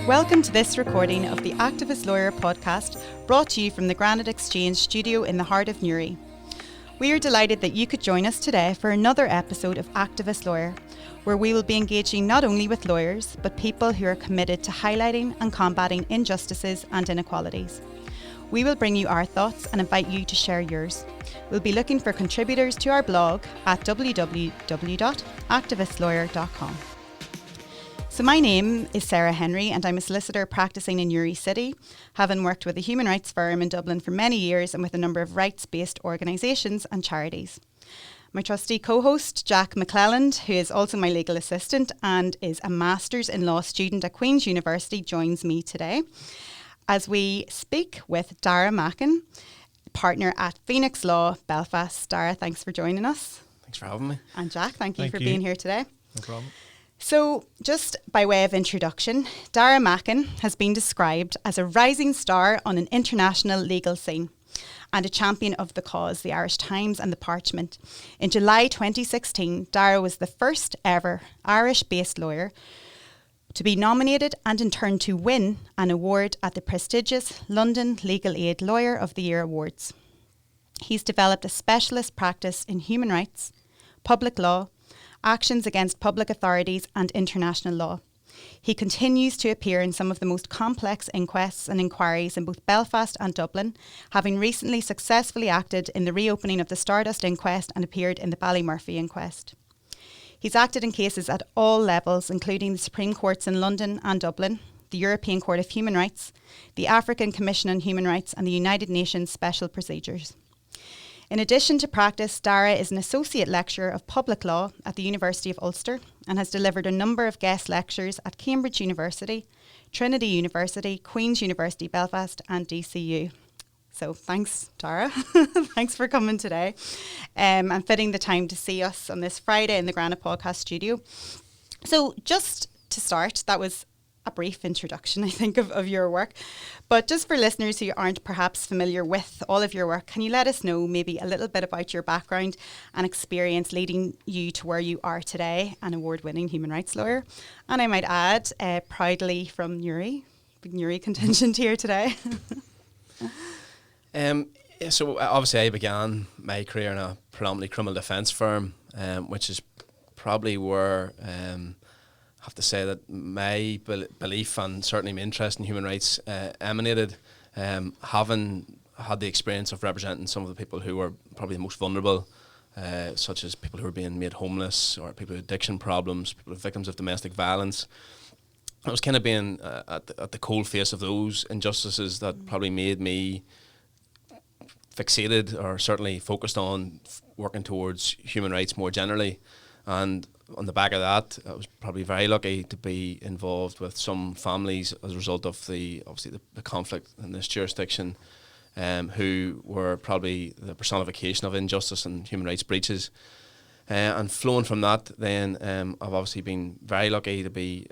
Welcome to this recording of the Activist Lawyer podcast, brought to you from the Granite Exchange studio in the heart of Newry. We are delighted that you could join us today for another episode of Activist Lawyer, where we will be engaging not only with lawyers, but people who are committed to highlighting and combating injustices and inequalities. We will bring you our thoughts and invite you to share yours. We'll be looking for contributors to our blog at www.activistlawyer.com. So my name is Sarah Henry and I'm a solicitor practising in Newry City, having worked with a human rights firm in Dublin for many years and with a number of rights-based organisations and charities. My trusty co-host, Jack McClelland, who is also my legal assistant and is a Masters in Law student at Queen's University, joins me today as we speak with Darragh Mackin, partner at Phoenix Law, Belfast. Darragh, thanks for joining us. Thanks for having me. And Jack, thank you for being here today. No problem. So, just by way of introduction, Darragh Mackin has been described as a rising star on an international legal scene and a champion of the cause, the Irish Times and the Parchment. In July 2016, Darragh was the first ever Irish-based lawyer to be nominated and in turn to win an award at the prestigious London Legal Aid Lawyer of the Year Awards. He's developed a specialist practice in human rights, public law, actions against public authorities and international law. He continues to appear in some of the most complex inquests and inquiries in both Belfast and Dublin, having recently successfully acted in the reopening of the Stardust inquest and appeared in the Ballymurphy inquest. He's acted in cases at all levels, including the Supreme Courts in London and Dublin, the European Court of Human Rights, the African Commission on Human Rights and the United Nations Special Procedures. In addition to practice, Darragh is an associate lecturer of public law at the University of Ulster and has delivered a number of guest lectures at Cambridge University, Trinity University, Queen's University Belfast and DCU. So thanks, Darragh. Thanks for coming today and fitting the time to see us on this Friday in the Granite Podcast studio. So just to start, that was a brief introduction, I think, of your work. But just for listeners who aren't perhaps familiar with all of your work, can you let us know maybe a little bit about your background and experience leading you to where you are today, an award-winning human rights lawyer? And I might add, proudly from Newry, big Newry contingent here today. So obviously I began my career in a predominantly criminal defence firm, which is probably where I have to say that my belief and certainly my interest in human rights emanated, having had the experience of representing some of the people who were probably the most vulnerable, such as people who were being made homeless or people with addiction problems, people who are victims of domestic violence. I was kind of being at the cold face of those injustices that probably made me fixated or certainly focused on working towards human rights more generally. And on the back of that, I was probably very lucky to be involved with some families as a result of the conflict in this jurisdiction, who were probably the personification of injustice and human rights breaches. And flowing from that, then I've obviously been very lucky to be,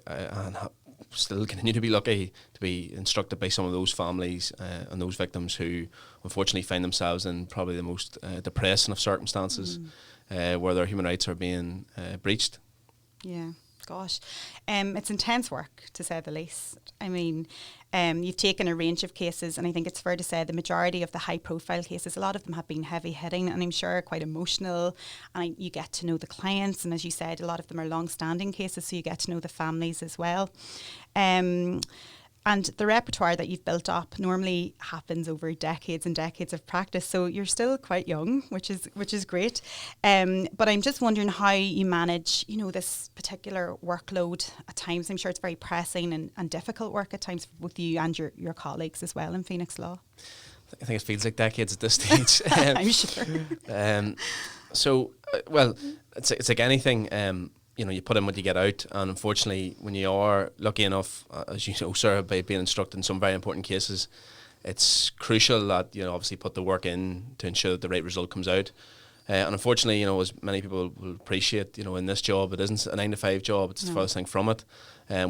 still continue to be lucky to be instructed by some of those families and those victims who unfortunately find themselves in probably the most depressing of circumstances. Where their human rights are being breached. Yeah, gosh. It's intense work, to say the least. I mean, you've taken a range of cases, and I think it's fair to say the majority of the high-profile cases, a lot of them have been heavy-hitting, and I'm sure quite emotional, and you get to know the clients, and as you said, a lot of them are long-standing cases, so you get to know the families as well. And the repertoire that you've built up normally happens over decades and decades of practice. So you're still quite young, which is great. But I'm just wondering how you manage, this particular workload at times. I'm sure it's very pressing and difficult work at times for both you and your colleagues as well in Phoenix Law. I think it feels like decades at this stage. I'm sure. It's like anything. You put in what you get out, and unfortunately, when you are lucky enough, as you know, sir, by being instructed in some very important cases, it's crucial that obviously put the work in to ensure that the right result comes out. And unfortunately, as many people will appreciate, in this job, it isn't a 9-to-5 job; it's the furthest thing from it,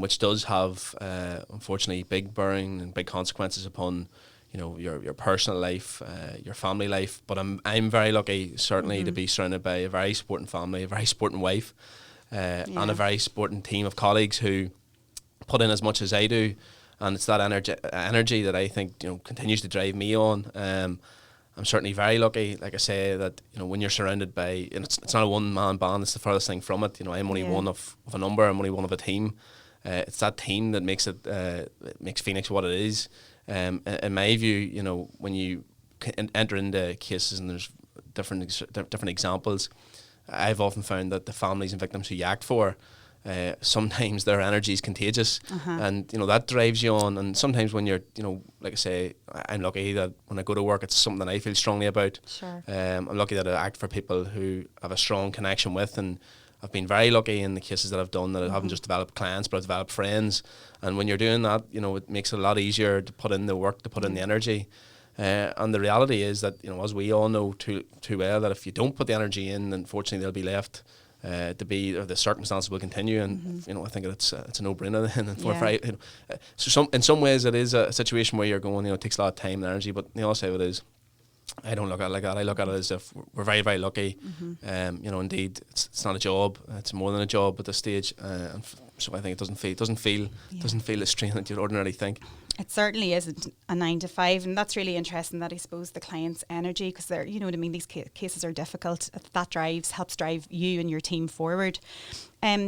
which does have, unfortunately, big bearing and big consequences upon your personal life, your family life. But I'm very lucky, certainly, to be surrounded by a very supporting family, a very supporting wife. And a very supporting team of colleagues who put in as much as I do, and it's that energy that I think continues to drive me on. I'm certainly very lucky, like I say, that when you're surrounded by, and it's not a one-man band, it's the furthest thing from it. I'm only one of a number, I'm only one of a team. It's that team that makes makes Phoenix what it is. In my view, when you enter into cases and there's different examples, I've often found that the families and victims who you act for, sometimes their energy is contagious, and that drives you on. And sometimes when you're, like I say, I'm lucky that when I go to work, it's something that I feel strongly about. Sure. I'm lucky that I act for people who I have a strong connection with, and I've been very lucky in the cases that I've done that I haven't just developed clients, but I've developed friends. And when you're doing that, it makes it a lot easier to put in the work, to put in the energy. And the reality is that, as we all know too well, that if you don't put the energy in, unfortunately they'll be left or the circumstances will continue. And I think it's a no-brainer then. And so in some ways it is a situation where you're going, it takes a lot of time and energy, but the other side of it is, I don't look at it like that. I look at it as if we're very, very lucky. Indeed, it's not a job. It's more than a job at this stage. So I think it doesn't feel the strain that you'd ordinarily think. It certainly isn't a 9 to 5, and that's really interesting. That I suppose the client's energy, because they're, these cases are difficult. That helps drive you and your team forward.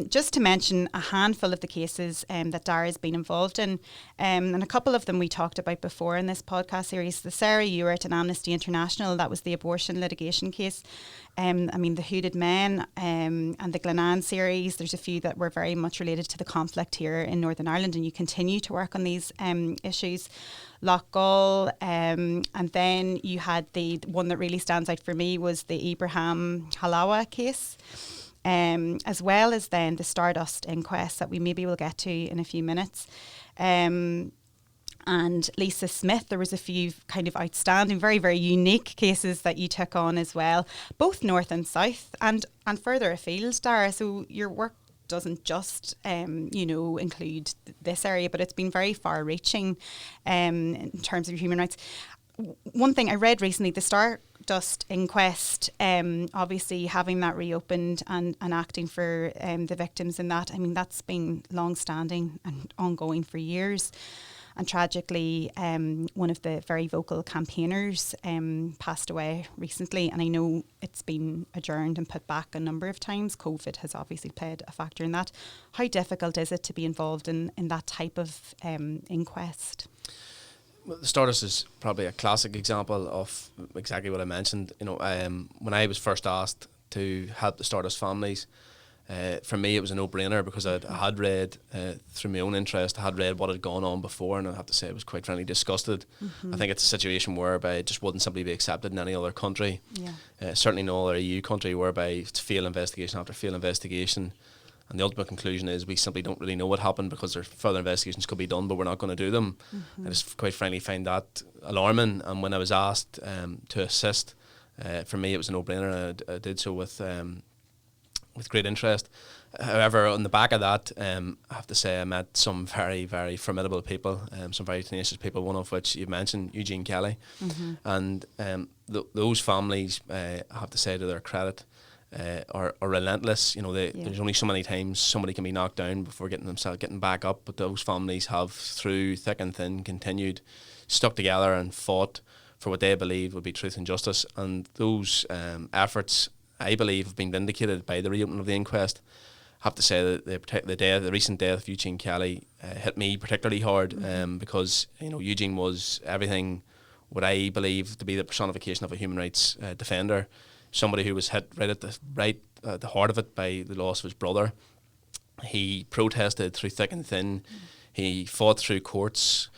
Just to mention a handful of the cases that Darragh has been involved in, and a couple of them we talked about before in this podcast series. The Sarah Ewart and Amnesty International, that was the abortion litigation case. The Hooded Men and the Glenanne series, there's a few that were very much related to the conflict here in Northern Ireland, and you continue to work on these issues. Loughgall, and then you had the one that really stands out for me was the Ibrahim Halawa case. As well as then the Stardust inquest that we maybe will get to in a few minutes. And Lisa Smith, there was a few kind of outstanding, very, very unique cases that you took on as well, both north and south and further afield, Darragh. So your work doesn't just, include this area, but it's been very far-reaching in terms of human rights. One thing I read recently, the Stardust inquest, obviously having that reopened and acting for the victims in that, that's been long-standing and ongoing for years. And tragically, one of the very vocal campaigners passed away recently, and I know it's been adjourned and put back a number of times. COVID has obviously played a factor in that. How difficult is it to be involved in that type of inquest? Well, the Stardust is probably a classic example of exactly what I mentioned. When I was first asked to help the Stardust families, for me it was a no-brainer, because I had read, through my own interest, I had read what had gone on before, and I have to say I was quite frankly disgusted. I think it's a situation whereby it just wouldn't simply be accepted in any other country. Certainly no other EU country, whereby it's failed investigation after failed investigation. And the ultimate conclusion is we simply don't really know what happened, because there's further investigations could be done, but we're not going to do them. I just quite frankly find that alarming. And when I was asked to assist, for me it was a no-brainer, and I did so with great interest. However, on the back of that, I have to say I met some very, very formidable people, some very tenacious people, one of which you mentioned, Eugene Kelly. And those families, I have to say to their credit, are relentless. There's only so many times somebody can be knocked down before getting back up, but those families have, through thick and thin, continued, stuck together and fought for what they believe would be truth and justice. And those efforts, I believe, have been vindicated by the reopening of the inquest. I have to say that the recent death of Eugene Kelly hit me particularly hard, because Eugene was everything what I believe to be the personification of a human rights defender. Somebody who was hit right at the heart of it by the loss of his brother. He protested through thick and thin. He fought through courts.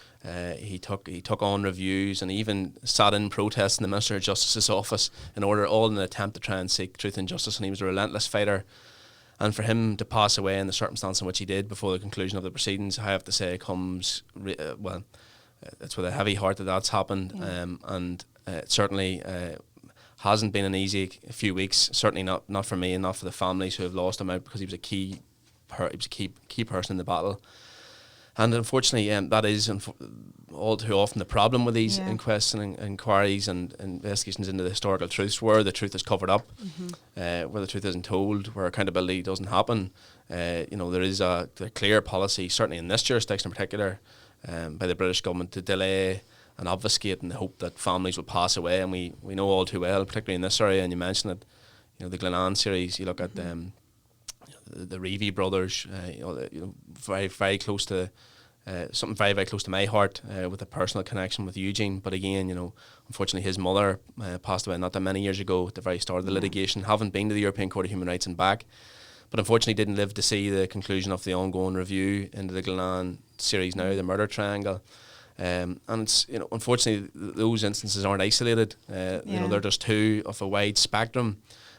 He took on reviews, and even sat in protests in the Minister of Justice's office all in an attempt to try and seek truth and justice. And he was a relentless fighter. And for him to pass away in the circumstance in which he did before the conclusion of the proceedings, I have to say, comes it's with a heavy heart that's happened, and it certainly hasn't been an easy few weeks. Certainly not for me, and not for the families who have lost him out, because he was a key person in the battle. And unfortunately, that is all too often the problem with these inquests and inquiries and investigations into the historical truths, where the truth is covered up, where the truth isn't told, where accountability doesn't happen. There is a clear policy, certainly in this jurisdiction in particular, by the British government to delay and obfuscate in the hope that families will pass away. And we know all too well, particularly in this area, and you mentioned it, the Glenanne series, you look at the Reevy brothers, very, very close to something very, very close to my heart, with a personal connection with Eugene. But again, unfortunately his mother passed away not that many years ago at the very start of the litigation. Haven't been to the European Court of Human Rights and back, but unfortunately didn't live to see the conclusion of the ongoing review into the Glenanne series now, the murder triangle. And it's, unfortunately those instances aren't isolated. They're just two of a wide spectrum.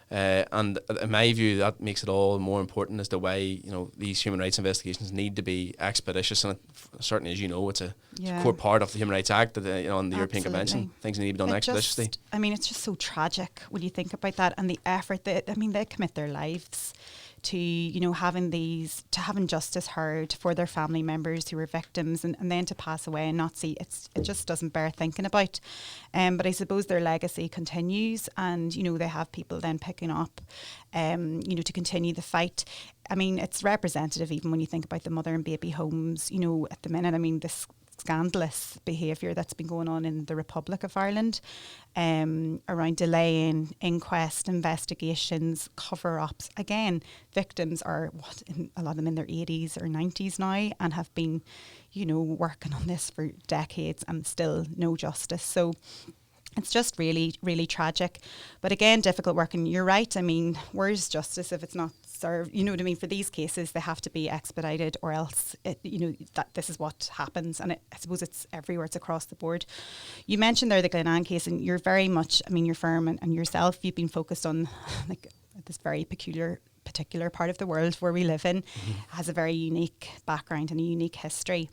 And in my view, that makes it all more important as to why these human rights investigations need to be expeditious. And certainly, as you know, it's a core part of the Human Rights Act, and the European Convention. Things need to be done expeditiously. It's just so tragic when you think about that, and the effort that they commit their lives to having justice heard for their family members who were victims, and then to pass away and not see it just doesn't bear thinking about. But I suppose their legacy continues, and they have people then picking up to continue the fight. It's representative even when you think about the mother and baby homes at the minute. This scandalous behaviour that's been going on in the Republic of Ireland around delaying inquest investigations, cover-ups. Again, victims are a lot of them in their 80s or 90s now, and have been working on this for decades and still no justice. So it's just really, really tragic. But again, difficult work. And you're right. Where's justice if it's not served? You know what I mean? For these cases, they have to be expedited, or else, that this is what happens. And I suppose it's everywhere. It's across the board. You mentioned there the Glenanne case, and you're very much, your firm and yourself, you've been focused on this very particular part of the world where we live in, has a very unique background and a unique history.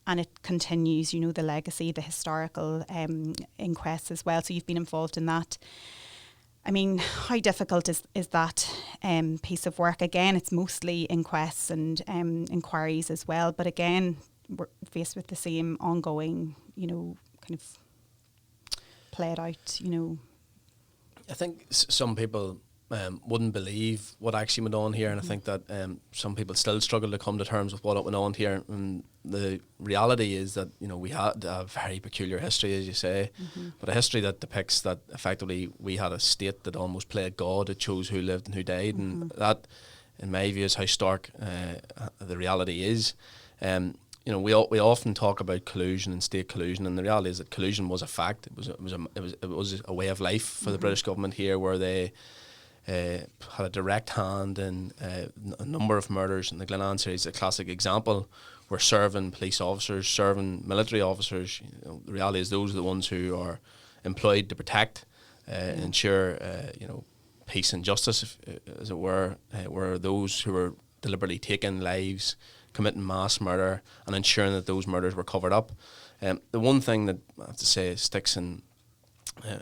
And it continues, the legacy, the historical inquests as well. So you've been involved in that. How difficult is that piece of work? Again, it's mostly inquests and inquiries as well. But again, we're faced with the same ongoing, kind of played out, I think some people wouldn't believe what actually went on here, and I think that some people still struggle to come to terms with what went on here. And the reality is that we had a very peculiar history, as you say, but a history that depicts that effectively we had a state that almost played God. It chose who lived and who died, and that, in my view, is how stark the reality is. We often talk about collusion and state collusion, and the reality is that collusion was a fact. It was a way of life for the British government here, where they had a direct hand in a number of murders. In the Glenanne series, a classic example, where serving police officers, serving military officers, the reality is those are the ones who are employed to protect, ensure peace and justice, as it were those who were deliberately taking lives, committing mass murder, and ensuring that those murders were covered up. The one thing that I have to say sticks in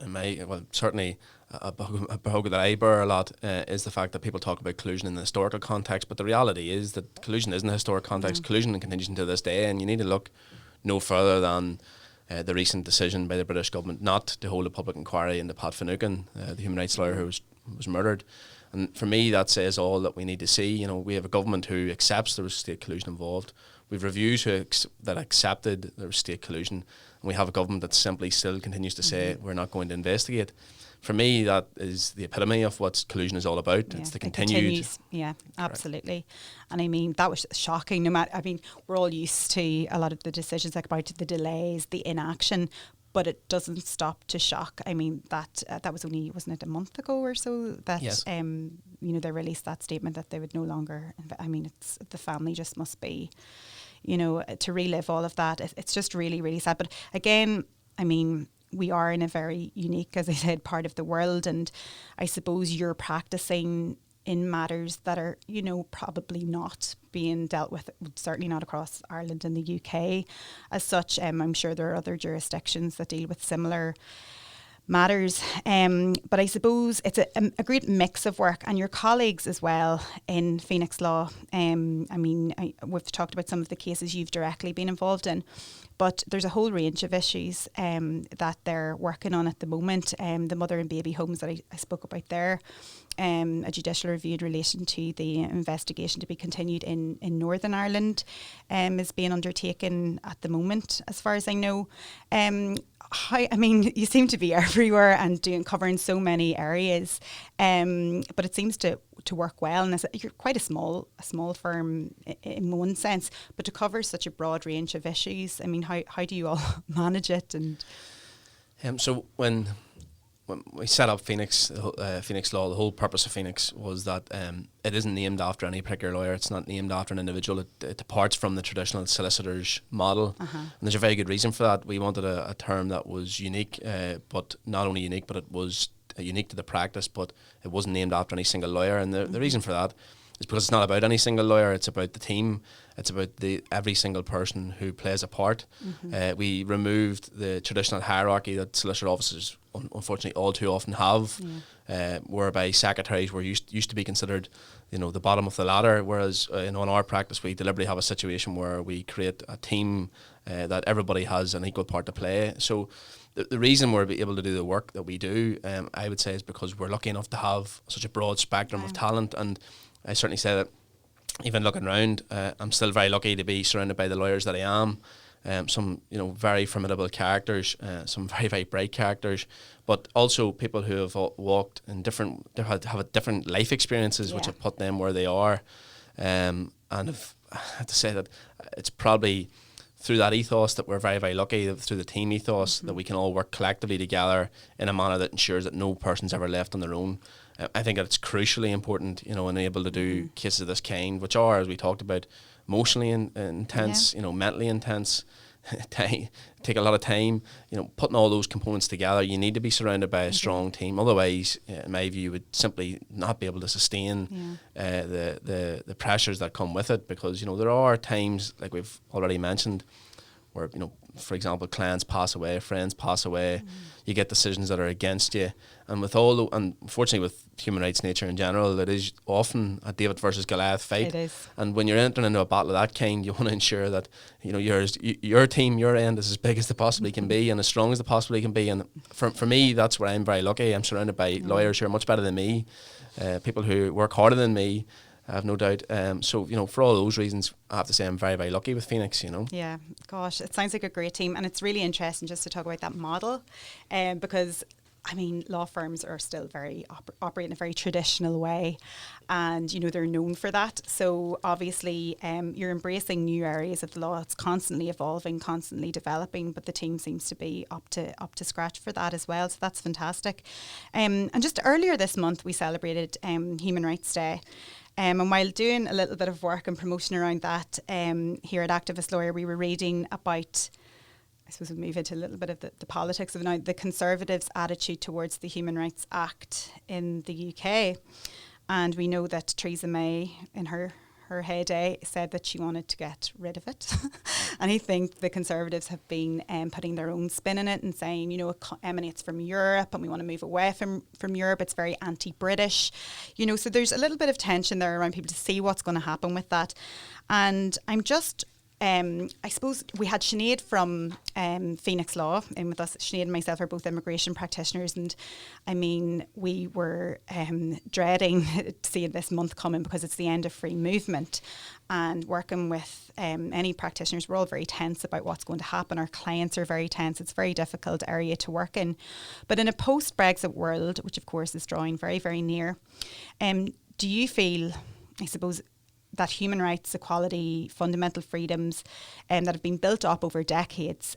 my, certainly a bug that I bear a lot, is the fact that people talk about collusion in the historical context, but the reality is that collusion isn't a historic context. Collusion continues to this day, and you need to look no further than the recent decision by the British government not to hold a public inquiry into Pat Finucane, the human rights lawyer who was murdered. And for me, that says all that we need to see. We have a government who accepts there was state collusion involved. We have reviews that accepted there was state collusion, and we have a government that simply still continues to say we're not going to investigate. For me, that is the epitome of what collusion is all about. It's the continued. Yeah, absolutely. And that was shocking. We're all used to a lot of the decisions, like about the delays, the inaction, but it doesn't stop to shock. That was only, wasn't it a month ago or so that they released that statement that they would no longer. It's the family just must be, to relive all of that. It's just really, really sad. But again, we are in a very unique, as I said, part of the world, and I suppose you're practicing in matters that are, probably not being dealt with, certainly not across Ireland and the UK as such. I'm sure there are other jurisdictions that deal with similar matters. But I suppose it's a great mix of work, and your colleagues as well in Phoenix Law. We've talked about some of the cases you've directly been involved in, but there's a whole range of issues that they're working on at the moment. The mother and baby homes that I spoke about there. A judicial review in relation to the investigation to be continued in Northern Ireland is being undertaken at the moment, as far as I know. You seem to be everywhere and covering so many areas, but it seems to work well. And you're quite a small firm in one sense, but to cover such a broad range of issues, I mean, how do you all manage it? And so when we set up Phoenix Law, the whole purpose of Phoenix was that it isn't named after any particular lawyer. It's not named after an individual. It departs from the traditional solicitor's model. And there's a very good reason for that. We wanted a term that was unique, but not only unique, but it was unique to the practice, but it wasn't named after any single lawyer. And the reason for that is because it's not about any single lawyer. It's about the team. It's about every single person who plays a part. We removed the traditional hierarchy that solicitor officers unfortunately all too often have, whereby secretaries were used to be considered, the bottom of the ladder, whereas in our practice we deliberately have a situation where we create a team that everybody has an equal part to play. So the reason we're able to do the work that we do, I would say, is because we're lucky enough to have such a broad spectrum of talent. And I certainly say that even looking around, I'm still very lucky to be surrounded by the lawyers that I am. Some very formidable characters, some very, very bright characters, but also people who have walked in have different life experiences which have put them where they are. And I have to say that it's probably through that ethos that we're very, very lucky, through the team ethos, that we can all work collectively together in a manner that ensures that no person's ever left on their own. I think that it's crucially important, and able to do cases of this kind, which are, as we talked about, emotionally intense, mentally intense, take a lot of time, putting all those components together. You need to be surrounded by a strong team. Otherwise, in my view, you would simply not be able to sustain the pressures that come with it, because, there are times, like we've already mentioned, where, for example, clients pass away, friends pass away, you get decisions that are against you. And and unfortunately with human rights nature in general, it is often a David versus Goliath fight. It is. And when you're entering into a battle of that kind, you want to ensure that, your team, your end is as big as they possibly can be and as strong as they possibly can be. And for me, that's where I'm very lucky. I'm surrounded by lawyers who are much better than me, people who work harder than me, I have no doubt. So, for all those reasons, I have to say I'm very, very lucky with Phoenix, Yeah, gosh, it sounds like a great team. And it's really interesting just to talk about that model, because, law firms are still very operate in a very traditional way, and they're known for that. So obviously, you're embracing new areas of the law. It's constantly evolving, constantly developing, but the team seems to be up to scratch for that as well. So that's fantastic. And just earlier this month, we celebrated Human Rights Day. And while doing a little bit of work and promotion around that here at Activist Lawyer, we were reading about, I suppose we'll move into a little bit of the politics of now, the Conservatives' attitude towards the Human Rights Act in the UK. And we know that Theresa May, in her heyday, said that she wanted to get rid of it. And I think the Conservatives have been putting their own spin in it and saying, it emanates from Europe and we want to move away from Europe. It's very anti-British. So there's a little bit of tension there around people to see what's going to happen with that. And I'm just... I suppose we had Sinead from Phoenix Law in with us. Sinead and myself are both immigration practitioners, and we were dreading seeing this month coming because it's the end of free movement, and working with any practitioners, we're all very tense about what's going to happen. Our clients are very tense. It's a very difficult area to work in. But in a post-Brexit world, which of course is drawing very, very near, do you feel, I suppose, that human rights, equality, fundamental freedoms that have been built up over decades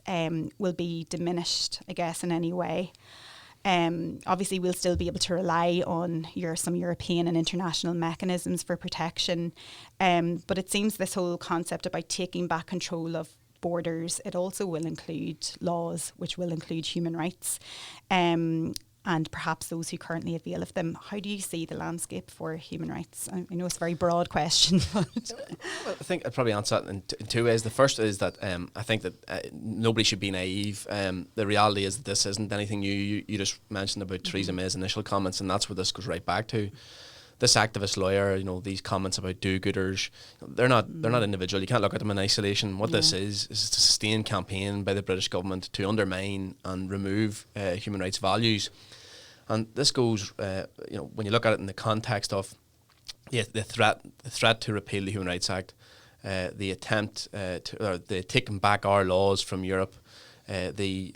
will be diminished, I guess, in any way? Obviously, we'll still be able to rely on some European and international mechanisms for protection. But it seems this whole concept about taking back control of borders, it also will include laws, which will include human rights. and perhaps those who currently avail of them. How do you see the landscape for human rights? I know it's a very broad question. But Well, I think I'd probably answer that in two ways. The first is that I think that nobody should be naive. The reality is that this isn't anything new. You just mentioned about Theresa May's initial comments, and that's where this goes right back to. This activist lawyer, these comments about do-gooders, they're not individual. You can't look at them in isolation. What this is a sustained campaign by the British government to undermine and remove human rights values. And this goes, when you look at it in the context of the threat to repeal the Human Rights Act, the attempt the taking back our laws from Europe, the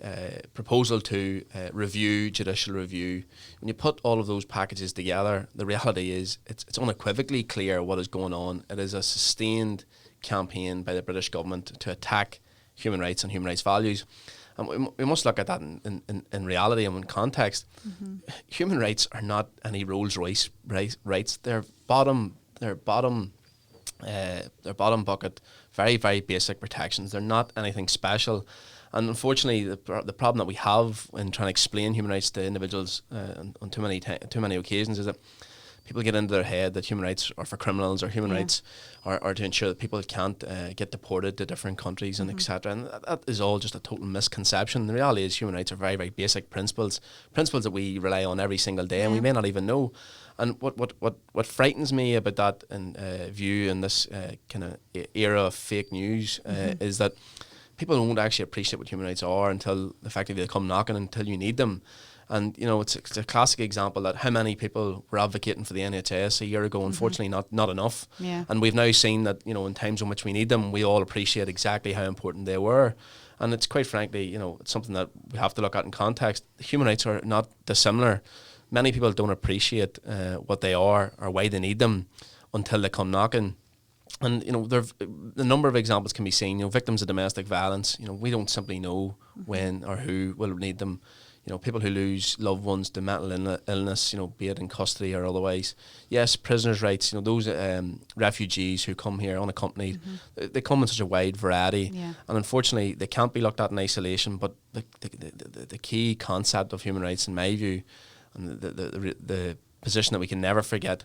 proposal to review judicial review. When you put all of those packages together, the reality is it's unequivocally clear what is going on. It is a sustained campaign by the British government to attack human rights and human rights values. And we must look at that in reality and in context. Human rights are not any Rolls Royce rights. They're bottom bucket, very, very basic protections. They're not anything special. And unfortunately, the problem that we have in trying to explain human rights to individuals on too many occasions is that people get into their head that human rights are for criminals, or human rights are to ensure that people can't get deported to different countries and etc. And that is all just a total misconception. The reality is human rights are very, very basic principles that we rely on every single day, and we may not even know. And what frightens me about that view in this kind of era of fake news is that people won't actually appreciate what human rights are until effectively they come knocking, until you need them. And it's a classic example that how many people were advocating for the NHS a year ago. Unfortunately, not enough. Yeah. And we've now seen that in times in which we need them, we all appreciate exactly how important they were. And it's quite frankly, it's something that we have to look at in context. Human rights are not dissimilar. Many people don't appreciate what they are or why they need them until they come knocking. And the number of examples can be seen. Victims of domestic violence. We don't simply know when or who will need them. People who lose loved ones to mental illness, be it in custody or otherwise. Yes, prisoners' rights, those refugees who come here unaccompanied, they come in such a wide variety. Yeah. And unfortunately, they can't be looked at in isolation. But the key concept of human rights, in my view, and the position that we can never forget,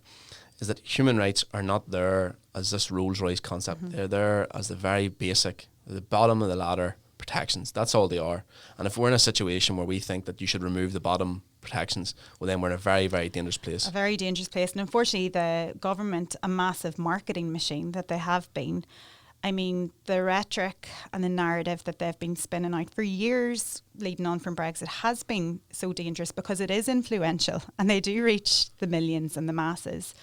is that human rights are not there as this Rolls Royce concept. They're there as the very basic, the bottom of the ladder protections. That's all they are. And if we're in a situation where we think that you should remove the bottom protections, well, then we're in a very, very dangerous place. A very dangerous place. And unfortunately, the government, a massive marketing machine that they have been. I mean, the rhetoric and the narrative that they've been spinning out for years leading on from Brexit has been so dangerous because it is influential and they do reach the millions and the masses.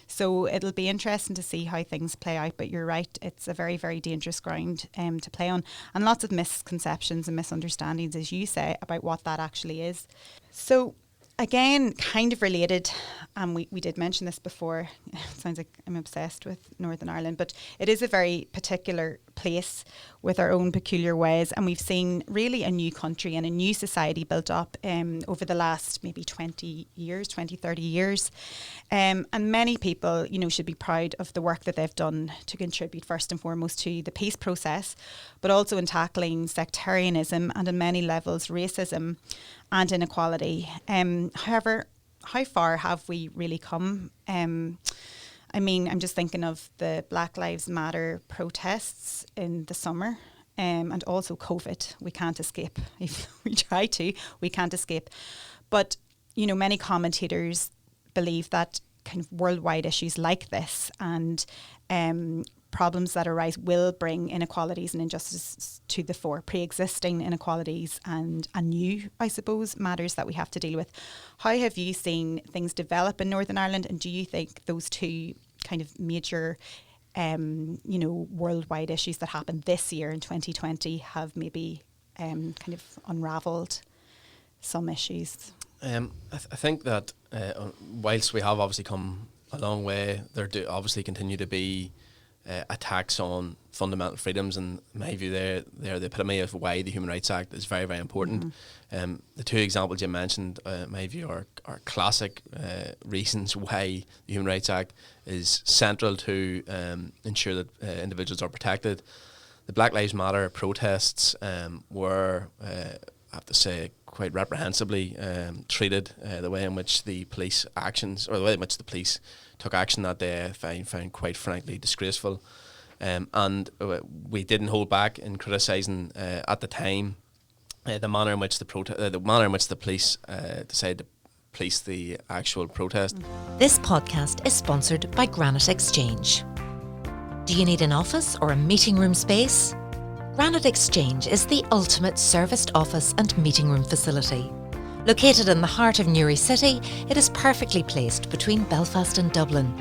So it'll be interesting to see how things play out. But you're right, it's a very, very dangerous ground to play on. And lots of misconceptions and misunderstandings, as you say, about what that actually is. So again, kind of related, and we did mention this before. It sounds like I'm obsessed with Northern Ireland, but it is a very particular place with our own peculiar ways, and we've seen really a new country and a new society built up over the last maybe 20, 30 years. And many people, should be proud of the work that they've done to contribute first and foremost to the peace process, but also in tackling sectarianism and on many levels racism and inequality. However, how far have we really come? I mean, I'm just thinking of the Black Lives Matter protests in the summer and also COVID. We can't escape. If we try to, we can't escape. But, many commentators believe that kind of worldwide issues like this and problems that arise will bring inequalities and injustices to the fore, pre-existing inequalities and new, I suppose, matters that we have to deal with. How have you seen things develop in Northern Ireland, and do you think those two kind of major worldwide issues that happened this year in 2020 have maybe kind of unravelled some issues? I think that whilst we have obviously come a long way, there do obviously continue to be attacks on fundamental freedoms, and in my view they're the epitome of why the Human Rights Act is very, very important. The two examples you mentioned, in my view, are classic reasons why the Human Rights Act is central to ensure that individuals are protected. The Black Lives Matter protests were I have to say, quite reprehensibly treated. The way in which the police actions, or the way in which the police took action that day, I found quite frankly disgraceful. And we didn't hold back in criticising at the time the manner in which the police decided to police the actual protest. This podcast is sponsored by Granite Exchange. Do you need an office or a meeting room space? Granite Exchange is the ultimate serviced office and meeting room facility. Located in the heart of Newry City, it is perfectly placed between Belfast and Dublin.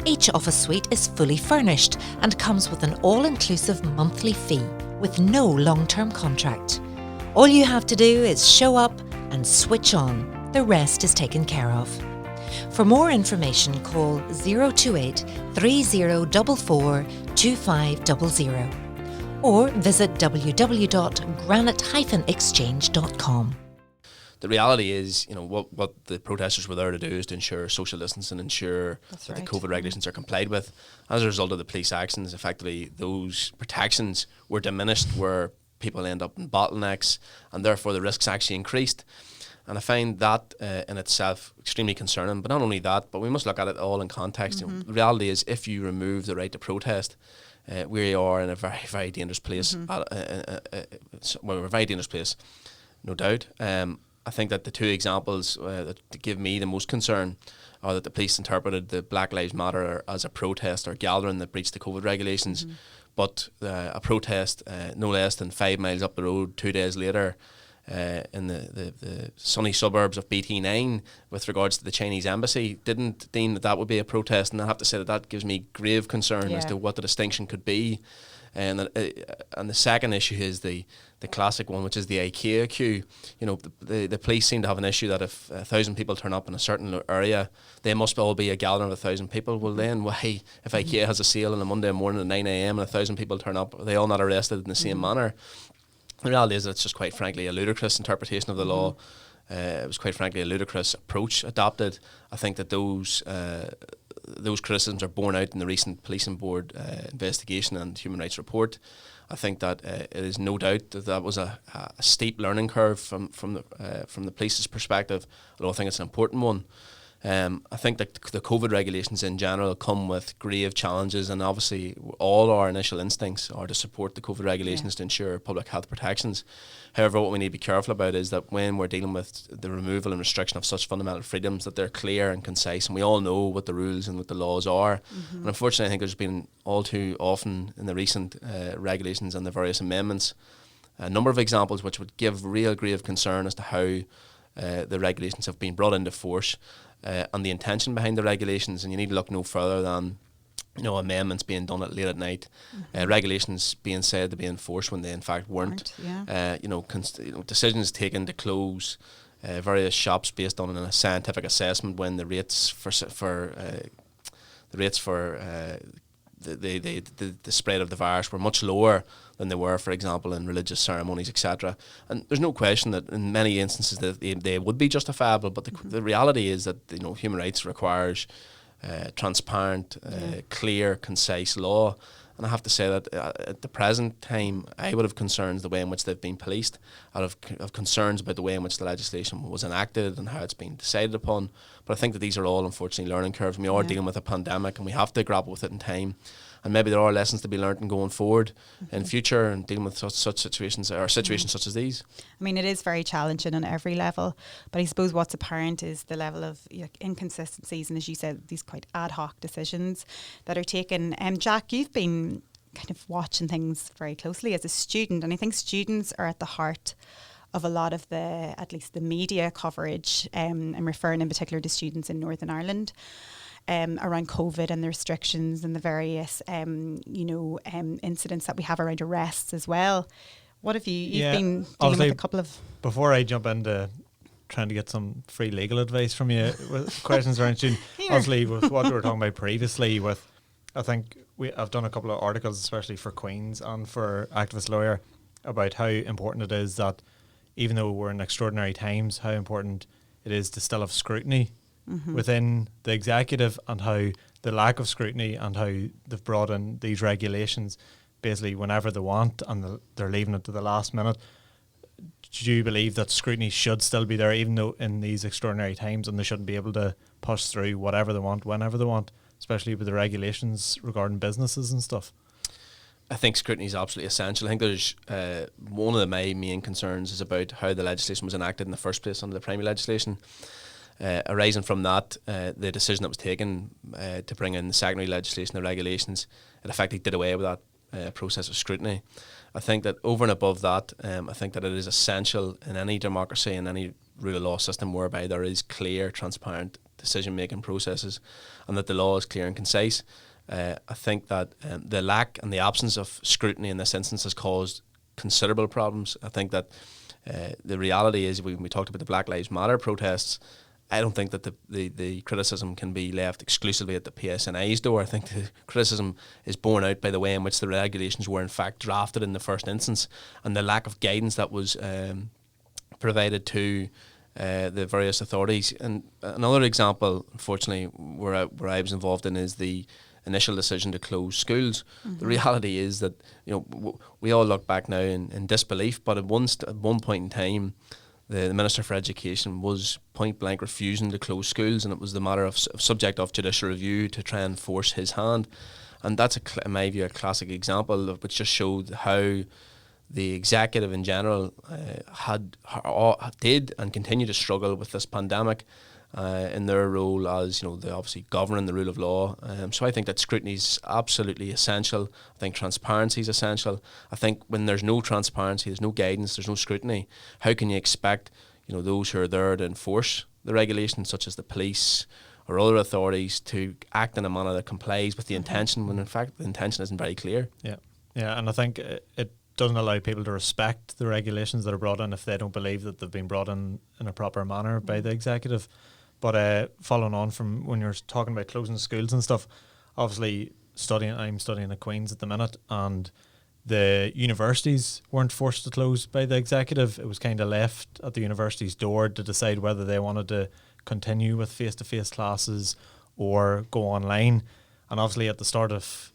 Each office suite is fully furnished and comes with an all-inclusive monthly fee with no long-term contract. All you have to do is show up and switch on. The rest is taken care of. For more information, call 028 3044 2500 or visit www.granite-exchange.com. The reality is, what the protesters were there to do is to ensure social distancing, ensure that the COVID regulations are complied with. As a result of the police actions, effectively those protections were diminished, where people end up in bottlenecks, and therefore the risks actually increased. And I find that in itself extremely concerning. But not only that, but we must look at it all in context. The reality is, if you remove the right to protest, we are in a very, very dangerous place. We're a very dangerous place, no doubt. I think that the two examples that give me the most concern are that the police interpreted the Black Lives Matter as a protest or gathering that breached the COVID regulations, but a protest no less than 5 miles up the road 2 days later in the sunny suburbs of BT9 with regards to the Chinese embassy didn't deem that would be a protest. And I have to say that gives me grave concern as to what the distinction could be. And the second issue is the classic one, which is the IKEA queue. The police seem to have an issue that if 1,000 people turn up in a certain area, they must all be a gathering of 1,000 people. Well, then why, if IKEA has a sale on a Monday morning at 9 a.m. and 1,000 people turn up, are they all not arrested in the same manner? The reality is it's just quite frankly a ludicrous interpretation of the law. It was quite frankly a ludicrous approach adopted. I think that those criticisms are borne out in the recent Policing Board investigation and human rights report. I think that it is no doubt that was a steep learning curve from the police's perspective, although I think it's an important one. I think that the COVID regulations in general come with grave challenges, and obviously all our initial instincts are to support the COVID regulations to ensure public health protections. However, what we need to be careful about is that when we're dealing with the removal and restriction of such fundamental freedoms, that they're clear and concise, and we all know what the rules and what the laws are. And unfortunately, I think there's been all too often in the recent regulations and the various amendments a number of examples which would give real grave concern as to how the regulations have been brought into force and the intention behind the regulations. And you need to look no further than amendments being done late at night, regulations being said to be enforced when they in fact weren't. Decisions taken to close various shops based on a scientific assessment when the rates for the spread of the virus were much lower than they were, for example, in religious ceremonies, etc. And there's no question that in many instances that they would be justifiable, but the reality is that human rights requires transparent, clear, concise law. And I have to say that at the present time, I would have concerns the way in which they've been policed. I would have concerns about the way in which the legislation was enacted and how it's been decided upon. But I think that these are all, unfortunately, learning curves. We are dealing with a pandemic and we have to grapple with it in time. And maybe there are lessons to be learnt in going forward in future and dealing with such situations or situations such as these. I mean, it is very challenging on every level, but I suppose what's apparent is the level of inconsistencies and, as you said, these quite ad hoc decisions that are taken. Jack, you've been kind of watching things very closely as a student, and I think students are at the heart of a lot of at least the media coverage. I'm referring in particular to students in Northern Ireland. Around COVID and the restrictions and the various, incidents that we have around arrests as well. What have you've been dealing with a couple of... Before I jump into trying to get some free legal advice from you with questions around students, obviously with what we were talking about previously I think I've done a couple of articles, especially for Queen's and for Activist Lawyer, about how important it is that even though we're in extraordinary times, how important it is to still have scrutiny within the executive, and how the lack of scrutiny and how they've brought in these regulations basically whenever they want and they're leaving it to the last minute do you believe that scrutiny should still be there, even though in these extraordinary times, and they shouldn't be able to push through whatever they want, whenever they want, especially with the regulations regarding businesses and stuff? I think scrutiny is absolutely essential. I think there's one of my main concerns is about how the legislation was enacted in the first place under the primary legislation. Arising from that, the decision that was taken to bring in the secondary legislation, the regulations, it effectively did away with that process of scrutiny. I think that over and above that, I think that it is essential in any democracy and any rule of law system whereby there is clear, transparent decision-making processes and that the law is clear and concise. I think that the lack and the absence of scrutiny in this instance has caused considerable problems. I think that the reality is, when we talked about the Black Lives Matter protests, I don't think that the criticism can be left exclusively at the PSNI's door. I think the criticism is borne out by the way in which the regulations were in fact drafted in the first instance and the lack of guidance that was provided to the various authorities. And another example, unfortunately, where I was involved in is the initial decision to close schools. The reality is that we all look back now in disbelief, but at one point in time, the Minister for Education was point blank refusing to close schools, and it was the matter of subject of judicial review to try and force his hand. And that's, in my view, a classic example which just showed how the executive in general did and continue to struggle with this pandemic in their role as, they obviously governing the rule of law. So I think that scrutiny is absolutely essential. I think transparency is essential. I think when there's no transparency, there's no guidance, there's no scrutiny, how can you expect, those who are there to enforce the regulations, such as the police or other authorities, to act in a manner that complies with the intention, when in fact the intention isn't very clear? Yeah, and I think it doesn't allow people to respect the regulations that are brought in if they don't believe that they've been brought in a proper manner by the executive. But following on from when you're talking about closing schools and stuff, obviously I'm studying at Queen's at the minute, and the universities weren't forced to close by the executive. It was kind of left at the university's door to decide whether they wanted to continue with face-to-face classes or go online. And obviously at the start of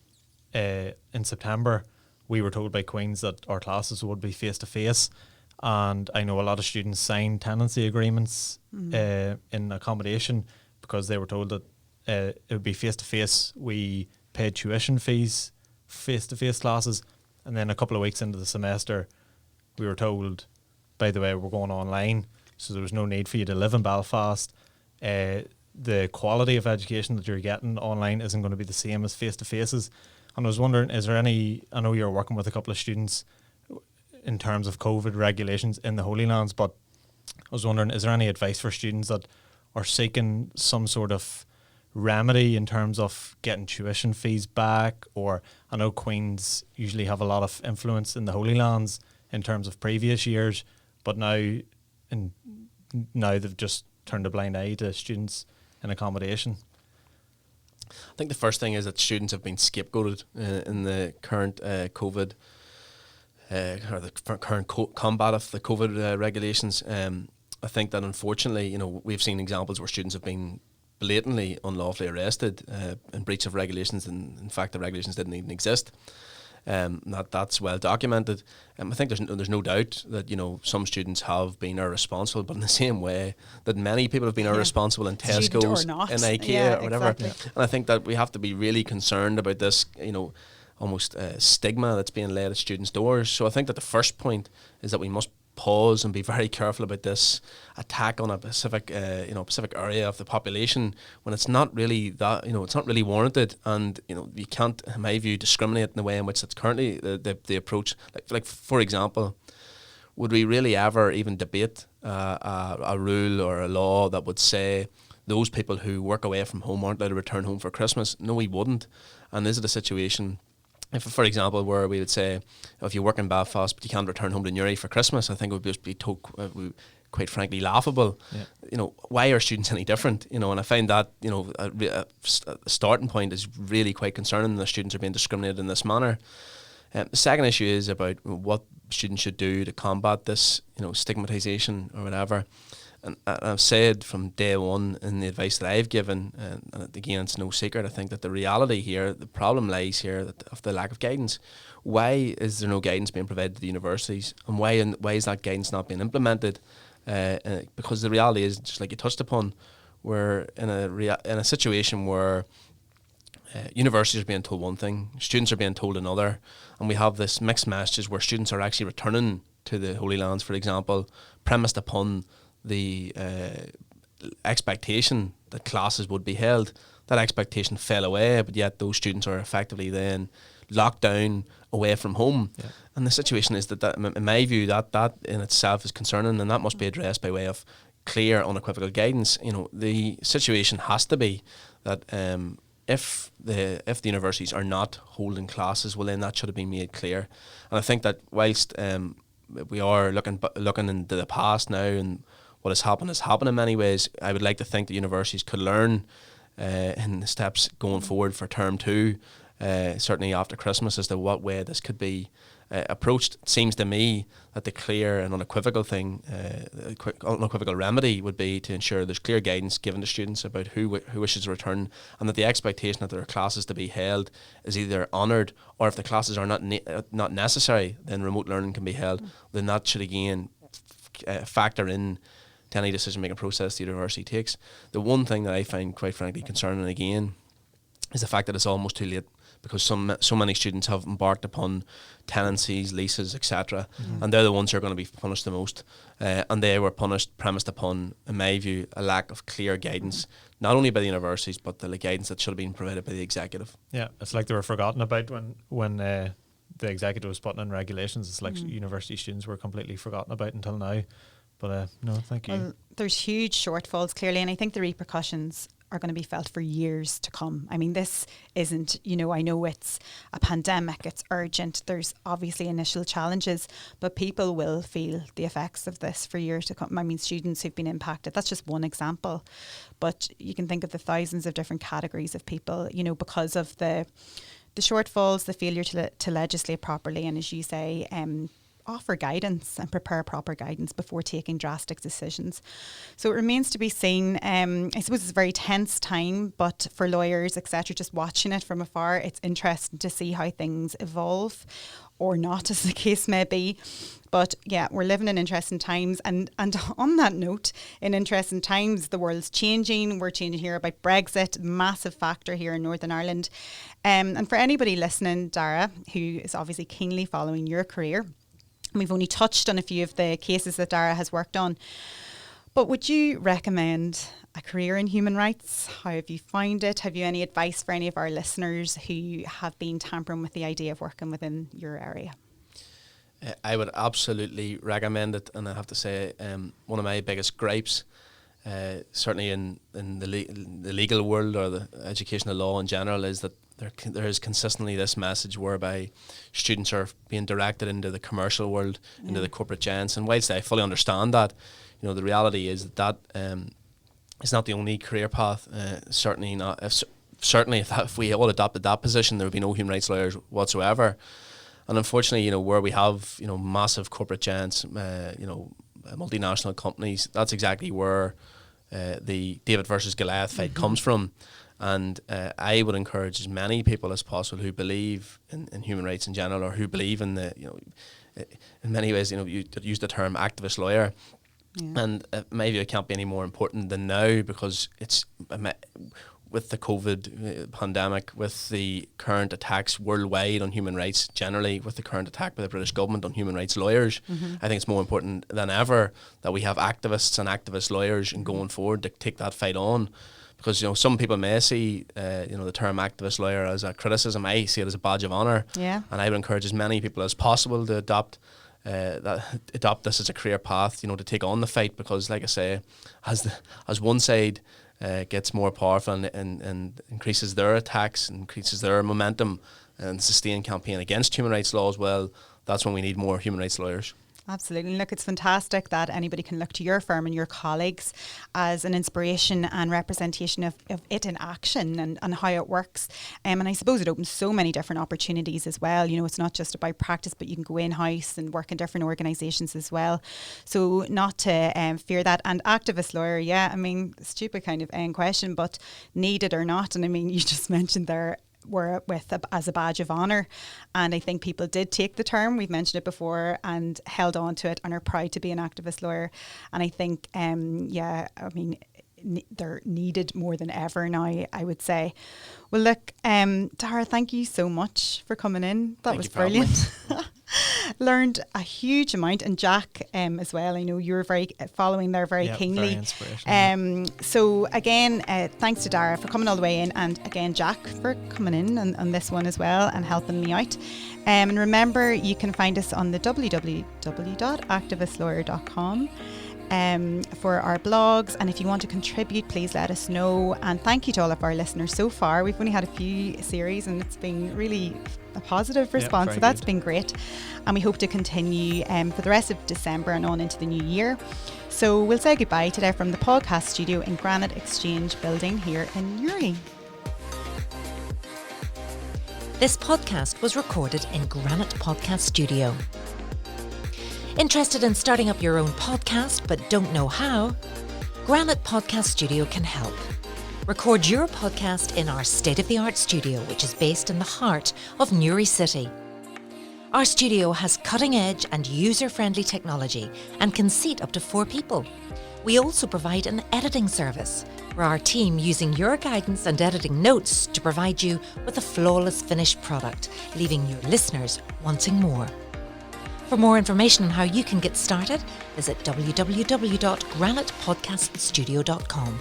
in September, we were told by Queen's that our classes would be face-to-face. And I know a lot of students signed tenancy agreements in accommodation because they were told that it would be face-to-face. We paid tuition fees, face-to-face classes. And then a couple of weeks into the semester, we were told, by the way, we're going online. So there was no need for you to live in Belfast. The quality of education that you're getting online isn't going to be the same as face-to-faces. And I was wondering, is there any, I know you're working with a couple of students in terms of COVID regulations in the Holy Lands, but I was wondering, is there any advice for students that are seeking some sort of remedy in terms of getting tuition fees back? Or I know Queen's usually have a lot of influence in the Holy Lands in terms of previous years, but now they've just turned a blind eye to students in accommodation. I think the first thing is that students have been scapegoated in the current COVID or the current combat of the COVID regulations. I think that unfortunately, we've seen examples where students have been blatantly unlawfully arrested in breach of regulations, and in fact the regulations didn't even exist. That's well documented. I think there's no doubt that some students have been irresponsible, but in the same way that many people have been irresponsible in Tesco's, in IKEA, or whatever. Exactly. And I think that we have to be really concerned about this, almost stigma that's being laid at students' doors. So I think that the first point is that we must pause and be very careful about this attack on a specific area of the population when it's not really that, it's not really warranted. And you can't, in my view, discriminate in the way in which it's currently the approach. Like for example, would we really ever even debate a rule or a law that would say those people who work away from home aren't allowed to return home for Christmas? No, we wouldn't. And is it a situation, if, for example, where we would say, if you work in Belfast but you can't return home to Newry for Christmas, I think it would just be quite frankly laughable. Yeah. Why are students any different? And I find that a starting point is really quite concerning that students are being discriminated in this manner. The second issue is about what students should do to combat this, stigmatisation or whatever. and I've said from day one in the advice that I've given, and again, it's no secret, I think that the reality here, the problem lies here of the lack of guidance. Why is there no guidance being provided to the universities, and why is that guidance not being implemented? Because the reality is, just like you touched upon, we're in a situation where universities are being told one thing, students are being told another, and we have this mixed messages where students are actually returning to the Holy Lands, for example, premised upon the expectation that classes would be held. That expectation fell away, but yet those students are effectively then locked down away from home. Yeah. And the situation is that in my view, that in itself is concerning, and that must be addressed by way of clear, unequivocal guidance. The situation has to be that if the universities are not holding classes, well, then that should have been made clear. And I think that whilst we are looking into the past now, and what has happened in many ways, I would like to think that universities could learn in the steps going forward for term 2, certainly after Christmas, as to what way this could be approached. It seems to me that the clear and unequivocal unequivocal remedy would be to ensure there's clear guidance given to students about who wishes to return, and that the expectation that there are classes to be held is either honoured, or if the classes are not necessary, then remote learning can be held. Then that should again factor in to any decision-making process the university takes. The one thing that I find quite frankly concerning again is the fact that it's almost too late, because so many students have embarked upon tenancies, leases, etc., and they're the ones who are going to be punished the most. And they were punished premised upon, in my view, a lack of clear guidance, not only by the universities, but the guidance that should have been provided by the executive. Yeah, it's like they were forgotten about when the executive was putting in regulations. It's like university students were completely forgotten about until now. But no, thank you. Well, there's huge shortfalls, clearly, and I think the repercussions are going to be felt for years to come. I mean, this isn't, I know it's a pandemic, it's urgent, there's obviously initial challenges, but people will feel the effects of this for years to come. I mean, students who've been impacted, that's just one example. But you can think of the thousands of different categories of people, because of the shortfalls, the failure to legislate properly, and as you say, offer guidance and prepare proper guidance before taking drastic decisions. So it remains to be seen. I suppose it's a very tense time, but for lawyers, etc., just watching it from afar, it's interesting to see how things evolve, or not, as the case may be. But yeah, we're living in interesting times. And on that note, in interesting times, the world's changing. We're changing here about Brexit, massive factor here in Northern Ireland. And for anybody listening, Darragh, who is obviously keenly following your career, we've only touched on a few of the cases that Darragh has worked on. But would you recommend a career in human rights? How have you found it? Have you any advice for any of our listeners who have been tampering with the idea of working within your area? I would absolutely recommend it. And I have to say, one of my biggest gripes, certainly in the legal world or the educational law in general, is that there is consistently this message whereby students are being directed into the commercial world, into the corporate giants. And whilst I fully understand that, the reality is that it's not the only career path. Certainly not. If we all adopted that position, there would be no human rights lawyers whatsoever. And unfortunately, where we have massive corporate giants, multinational companies, that's exactly where the David versus Goliath fight comes from. And I would encourage as many people as possible who believe in human rights in general, or who believe in in many ways, you use the term activist lawyer. Yeah. And maybe it can't be any more important than now, because it's with the COVID pandemic, with the current attacks worldwide on human rights generally, with the current attack by the British government on human rights lawyers, I think it's more important than ever that we have activists and activist lawyers and going forward to take that fight on. Because some people may see the term activist lawyer as a criticism. I see it as a badge of honour. Yeah. And I would encourage as many people as possible to adopt this as a career path. To take on the fight, because, like I say, as one side gets more powerful and increases their attacks, increases their momentum, and sustained campaign against human rights law as well, that's when we need more human rights lawyers. Absolutely. Look, it's fantastic that anybody can look to your firm and your colleagues as an inspiration and representation of it in action and how it works. And I suppose it opens so many different opportunities as well. You know, it's not just about practice, but you can go in-house and work in different organisations as well. So not to fear that. And activist lawyer, yeah, I mean, stupid kind of question, but needed or not. And I mean, you just mentioned there, were as a badge of honour, and I think people did take the term, we've mentioned it before, and held on to it and are proud to be an activist lawyer. And I think I mean, they're needed more than ever now, I would say. Well, look, Darragh, thank you so much for coming in. That was brilliant. Learned a huge amount, and Jack as well. I know you were very following there very keenly. Very inspirational. So again, thanks to Darragh for coming all the way in, and again Jack for coming in on this one as well and helping me out. And remember, you can find us on the www.activistlawyer.com. For our blogs, and if you want to contribute, please let us know. And thank you to all of our listeners so far. We've only had a few series and it's been really a positive response, so that's been great, and we hope to continue for the rest of December and on into the new year. So we'll say goodbye today from the podcast studio in Granite Exchange building here in Newry. This podcast was recorded in Granite Podcast Studio. Interested in starting up your own podcast but don't know how? Granite Podcast Studio can help. Record your podcast in our state-of-the-art studio, which is based in the heart of Newry City. Our studio has cutting-edge and user-friendly technology and can seat up to 4 people. We also provide an editing service, where our team using your guidance and editing notes to provide you with a flawless finished product, leaving your listeners wanting more. For more information on how you can get started, visit www.granitepodcaststudio.com.